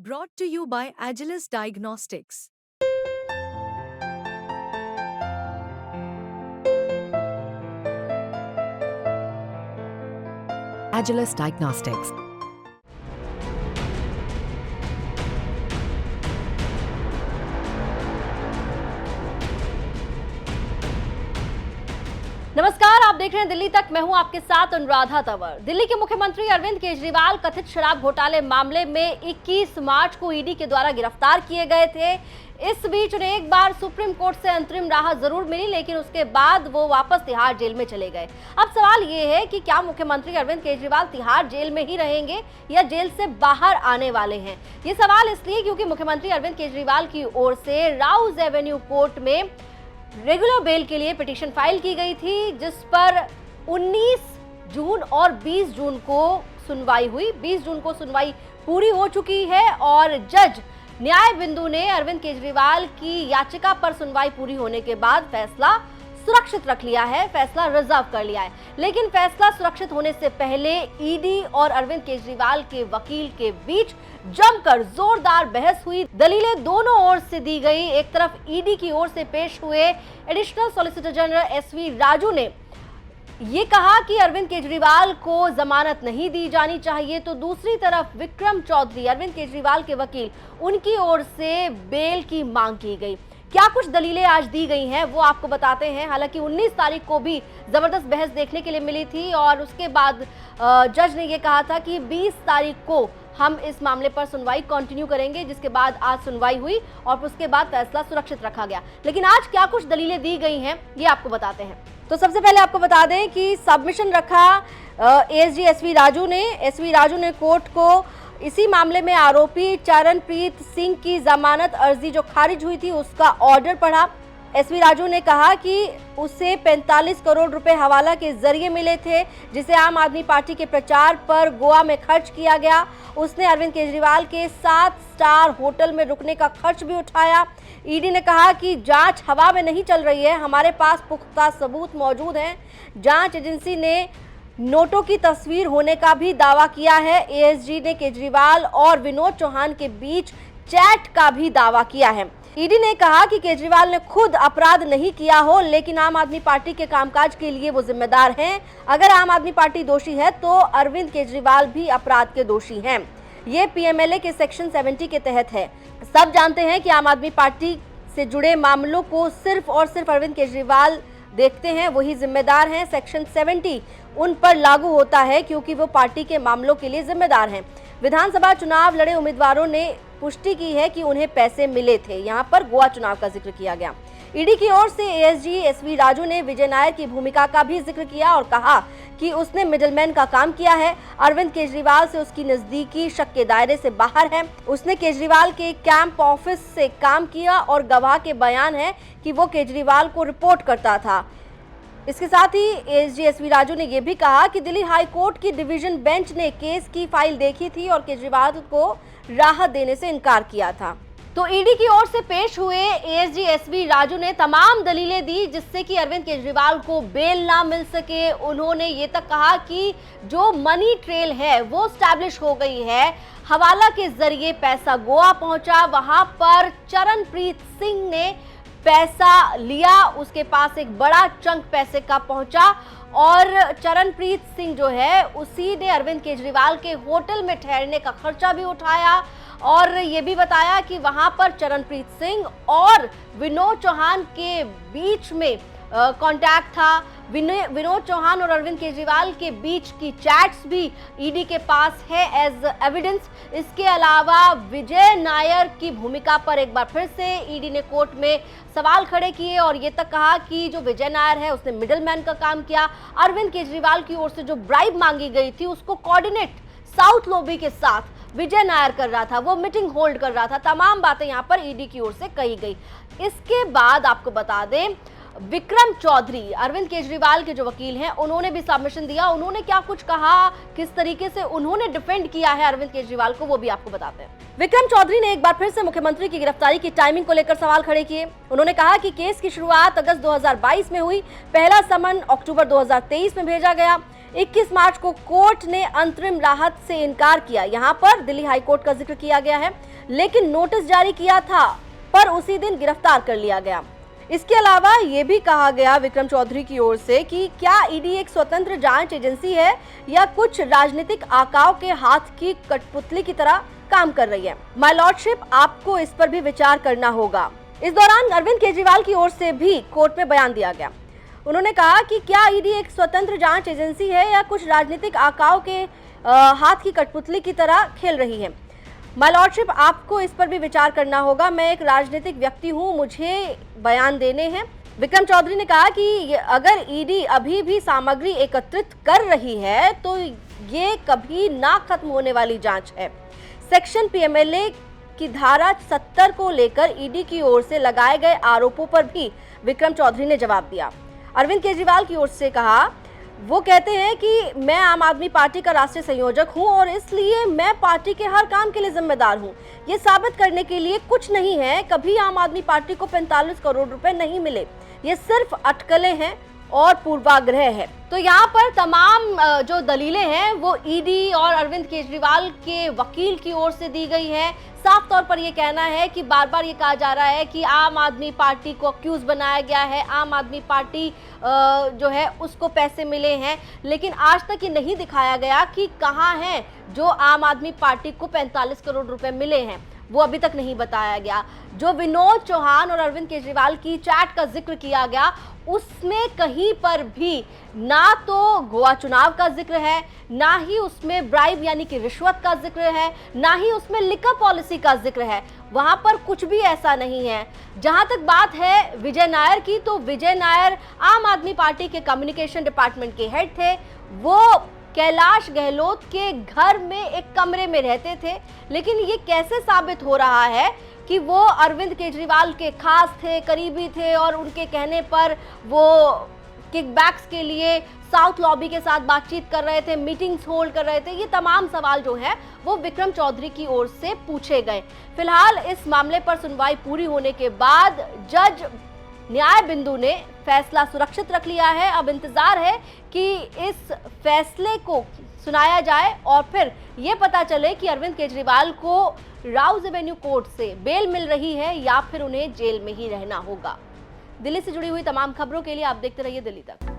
Brought to you by Agilus Diagnostics. Agilus Diagnostics. नमस्कार, आप देख रहे हैं दिल्ली तक। मैं हूं आपके साथ अनुराधा तंवर। दिल्ली के मुख्यमंत्री अरविंद केजरीवाल कथित शराब घोटाले मामले में 21 मार्च को ईडी के द्वारा गिरफ्तार किए गए थे। इस बीच उन्हें एक बार सुप्रीम कोर्ट से अंतरिम राहत जरूर मिली, लेकिन उसके बाद वो वापस तिहाड़ जेल में चले गए। अब सवाल ये है कि क्या मुख्यमंत्री अरविंद केजरीवाल तिहाड़ जेल में ही रहेंगे या जेल से बाहर आने वाले हैं? ये सवाल इसलिए क्योंकि मुख्यमंत्री अरविंद केजरीवाल की ओर से राउज एवेन्यू कोर्ट में रेगुलर बेल के लिए पिटीशन फाइल की गई थी, जिस पर 19 जून और 20 जून को सुनवाई हुई। 20 जून को सुनवाई पूरी हो चुकी है और जज न्याय बिंदु ने अरविंद केजरीवाल की याचिका पर सुनवाई पूरी होने के बाद फैसला सुरक्षित रख लिया है, फैसला रिजर्व कर लिया है। लेकिन फैसला सुरक्षित होने से पहले ईडी और अरविंद केजरीवाल के वकील के बीच जमकर जोरदार बहस हुई। दलीलें दोनों ओर से दी गई। एक तरफ ईडी की ओर से पेश हुए additional solicitor general S V Raju ने ये कहा कि अरविंद केजरीवाल को जमानत नहीं दी जानी चाहिए, तो दूसरी तरफ विक्रम चौधरी, अरविंद केजरीवाल के वकील, उनकी ओर से बेल की मांग की गई। क्या कुछ दलीलें आज दी गई हैं वो आपको बताते हैं। हालांकि 19 तारीख को भी जबरदस्त बहस देखने के लिए मिली थी और उसके बाद जज ने ये कहा था कि 20 तारीख को हम इस मामले पर सुनवाई कंटिन्यू करेंगे, जिसके बाद आज सुनवाई हुई और उसके बाद फैसला सुरक्षित रखा गया। लेकिन आज क्या कुछ दलीलें दी गई हैं ये आपको बताते हैं। तो सबसे पहले आपको बता दें कि सबमिशन रखा एएसजी एसवी राजू ने। एसवी राजू ने कोर्ट को इसी मामले में आरोपी चरणप्रीत सिंह की जमानत अर्जी जो खारिज हुई थी उसका ऑर्डर पढ़ा। एसवी राजू ने कहा कि उसे 45 करोड़ रुपए हवाला के जरिए मिले थे, जिसे आम आदमी पार्टी के प्रचार पर गोवा में खर्च किया गया। उसने अरविंद केजरीवाल के 7 स्टार होटल में रुकने का खर्च भी उठाया। ईडी ने कहा कि जांच हवा में नहीं चल रही है, हमारे पास पुख्ता सबूत मौजूद हैं। जांच एजेंसी ने नोटों की तस्वीर होने का भी दावा किया है। एएसजी ने केजरीवाल और विनोद चौहान के बीच चैट का भी दावा किया है। ईडी ने कहा कि केजरीवाल ने खुद अपराध नहीं किया हो, लेकिन आम आदमी पार्टी के कामकाज के लिए वो जिम्मेदार हैं। अगर आम आदमी पार्टी दोषी है तो अरविंद केजरीवाल भी अपराध के दोषी हैं। ये पीएमएलए के सेक्शन 70 के तहत है। सब जानते हैं कि आम आदमी पार्टी से जुड़े मामलों को सिर्फ और सिर्फ अरविंद केजरीवाल देखते हैं, वही जिम्मेदार हैं। सेक्शन 70 उन पर लागू होता है क्योंकि वो पार्टी के मामलों के लिए जिम्मेदार हैं। विधानसभा चुनाव लड़े उम्मीदवारों ने पुष्टि की है कि उन्हें पैसे मिले थे। यहाँ पर गोवा चुनाव का जिक्र किया गया। ईडी की ओर से एएसजी एसवी राजू ने विजय नायर की भूमिका का भी जिक्र किया और कहा कि उसने मिडलमैन का काम किया है। अरविंद केजरीवाल से उसकी नजदीकी शक के दायरे से बाहर है। उसने केजरीवाल के कैंप ऑफिस से काम किया और गवाह के बयान है कि वो केजरीवाल को रिपोर्ट करता था। इसके साथ ही एएसजी एसवी राजू ने यह भी कहा कि दिल्ली हाई कोर्ट की डिवीजन बेंच ने केस की फाइल देखी थी और केजरीवाल को राहत देने से इनकार किया था। तो ईडी की ओर से पेश हुए एएसजी एसवी राजू ने तमाम दलीलें दी जिससे कि अरविंद केजरीवाल को बेल ना मिल सके। उन्होंने ये तक कहा कि जो मनी ट्रेल है वो स्टैब्लिश हो गई है। हवाला के जरिए पैसा गोवा पहुंचा, वहां पर चरणप्रीत सिंह ने पैसा लिया, उसके पास एक बड़ा चंक पैसे का पहुंचा और चरणप्रीत सिंह जो है उसी ने अरविंद केजरीवाल के होटल में ठहरने का खर्चा भी उठाया और ये भी बताया कि वहां पर चरणप्रीत सिंह और विनोद चौहान के बीच में कांटेक्ट था। विनोद चौहान और अरविंद केजरीवाल के बीच की चैट्स भी ईडी के पास है एज एविडेंस। इसके अलावा विजय नायर की भूमिका पर एक बार फिर से ईडी ने कोर्ट में सवाल खड़े किए और ये तक कहा कि जो विजय नायर है उसने मिडलमैन का काम किया। अरविंद केजरीवाल की ओर से जो ब्राइब मांगी गई थी उसको कोऑर्डिनेट साउथ लॉबी के साथ विजय नायर कर रहा था, वो मीटिंग होल्ड कर रहा था। तमाम बातें यहाँ पर ईडी की ओर से कही गई। इसके बाद आपको बता दें विक्रम चौधरी, अरविंद केजरीवाल के जो वकील हैं, उन्होंने भी सबमिशन दिया। उन्होंने क्या कुछ कहा, किस तरीके से उन्होंने डिफेंड किया है अरविंद केजरीवाल को, वो भी आपको बताते हैं। विक्रम चौधरी ने एक बार फिर से मुख्यमंत्री की गिरफ्तारी की टाइमिंग को लेकर सवाल खड़े किए। उन्होंने कहा कि केस की शुरुआत अगस्त 2022 में हुई, पहला समन अक्टूबर 2023 में भेजा गया। 21 मार्च को कोर्ट ने अंतरिम राहत से इनकार किया। यहां पर दिल्ली हाई कोर्ट का जिक्र किया गया है, लेकिन नोटिस जारी किया था पर उसी दिन गिरफ्तार कर लिया गया। इसके अलावा ये भी कहा गया विक्रम चौधरी की ओर से कि क्या ईडी एक स्वतंत्र जांच एजेंसी है या कुछ राजनीतिक आकाओं के हाथ की कठपुतली की तरह काम कर रही है। माय लॉर्डशिप, आपको इस पर भी विचार करना होगा। इस दौरान अरविंद केजरीवाल की ओर से भी कोर्ट में बयान दिया गया। उन्होंने कहा कि क्या ईडी एक स्वतंत्र जांच एजेंसी है या कुछ राजनीतिक आकाओं के हाथ की कठपुतली की तरह खेल रही है। माय लॉर्डशिप, आपको इस पर भी विचार करना होगा। मैं एक राजनीतिक व्यक्ति हूं, मुझे बयान देने हैं। विक्रम चौधरी ने कहा कि अगर ईडी अभी भी सामग्री एकत्रित कर रही है तो ये कभी ना खत्म होने वाली जांच है। सेक्शन पीएमएलए की धारा 70 को लेकर ईडी की ओर से लगाए गए आरोपों पर भी विक्रम चौधरी ने जवाब दिया। अरविंद केजरीवाल की ओर से कहा, वो कहते हैं कि मैं आम आदमी पार्टी का राष्ट्रीय संयोजक हूं और इसलिए मैं पार्टी के हर काम के लिए जिम्मेदार हूं। ये साबित करने के लिए कुछ नहीं है, कभी आम आदमी पार्टी को 45 करोड़ रुपए नहीं मिले। ये सिर्फ अटकलें हैं और पूर्वाग्रह है। तो यहाँ पर तमाम जो दलीलें हैं वो ईडी और अरविंद केजरीवाल के वकील की ओर से दी गई है। साफ तौर पर ये कहना है कि बार बार ये कहा जा रहा है कि आम आदमी पार्टी को अक्यूज बनाया गया है, आम आदमी पार्टी जो है उसको पैसे मिले हैं, लेकिन आज तक ये नहीं दिखाया गया कि कहाँ है जो आम आदमी पार्टी को 45 करोड़ रुपए मिले हैं, वो अभी तक नहीं बताया गया। जो विनोद चौहान और अरविंद केजरीवाल की चैट का जिक्र किया गया, उसमें कहीं पर भी ना तो गोवा चुनाव का जिक्र है, ना ही उसमें ब्राइब यानी कि रिश्वत का जिक्र है, ना ही उसमें लिकर पॉलिसी का जिक्र है। वहां पर कुछ भी ऐसा नहीं है। जहां तक बात है विजय नायर की, तो विजय नायर आम आदमी पार्टी के कम्युनिकेशन डिपार्टमेंट के हेड थे। वो कैलाश गहलोत के घर में एक कमरे में रहते थे, लेकिन ये कैसे साबित हो रहा है कि वो अरविंद केजरीवाल के खास थे, करीबी थे और उनके कहने पर वो किकबैक्स के लिए साउथ लॉबी के साथ बातचीत कर रहे थे, मीटिंग्स होल्ड कर रहे थे। ये तमाम सवाल जो है वो विक्रम चौधरी की ओर से पूछे गए। फिलहाल इस मामले पर सुनवाई पूरी होने के बाद जज न्याय बिंदु ने फैसला सुरक्षित रख लिया है। अब इंतजार है कि इस फैसले को सुनाया जाए और फिर ये पता चले कि अरविंद केजरीवाल को राउज एवेन्यू कोर्ट से बेल मिल रही है या फिर उन्हें जेल में ही रहना होगा। दिल्ली से जुड़ी हुई तमाम खबरों के लिए आप देखते रहिए दिल्ली तक।